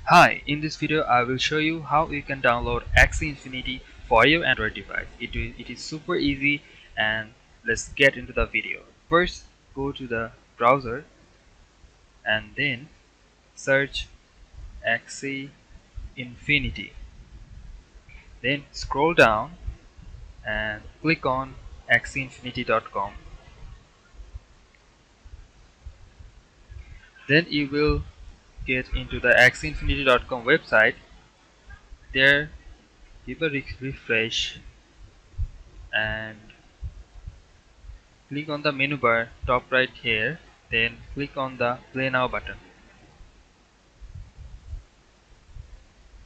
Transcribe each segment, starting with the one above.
Hi, in this video I will show you how you can download Axie Infinity for your Android device. It is super easy, and let's get into the video. First, go to the browser and then search Axie Infinity. Then scroll down and click on axieinfinity.com. Then you will get into the axieinfinity.com website. There give a refresh and click on the menu bar top right here, then click on the play now button.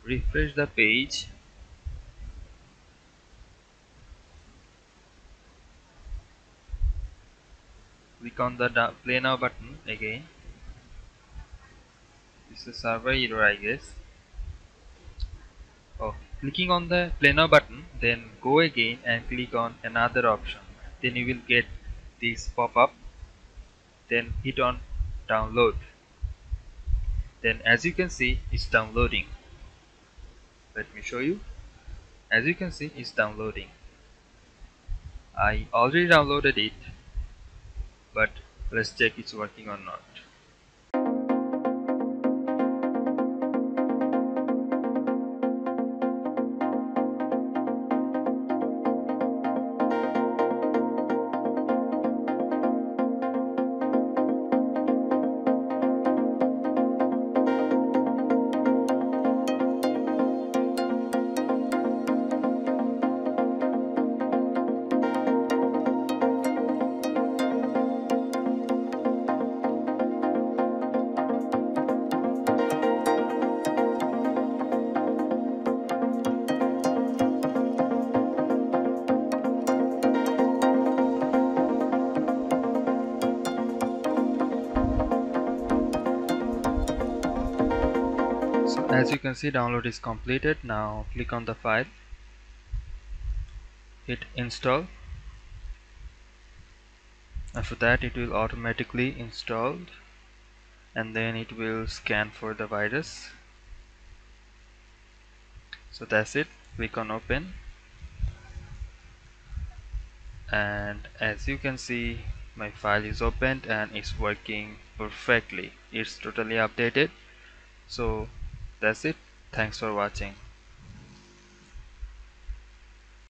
Refresh the page. Click on the play now button again. This is a server error, I guess. Clicking on the play now button, then go again and click on another option. Then you will get this pop up. Then hit on download. Then as you can see, it's downloading. Let me show you. As you can see, it's downloading. I already downloaded it, but let's check it's working or not. So as you can see, download is completed. Now click on the file, hit install. After that it will automatically install, and then it will scan for the virus. So that's it. Click on open, and as you can see, my file is opened and it's working perfectly. It's totally updated. So that's it. Thanks for watching.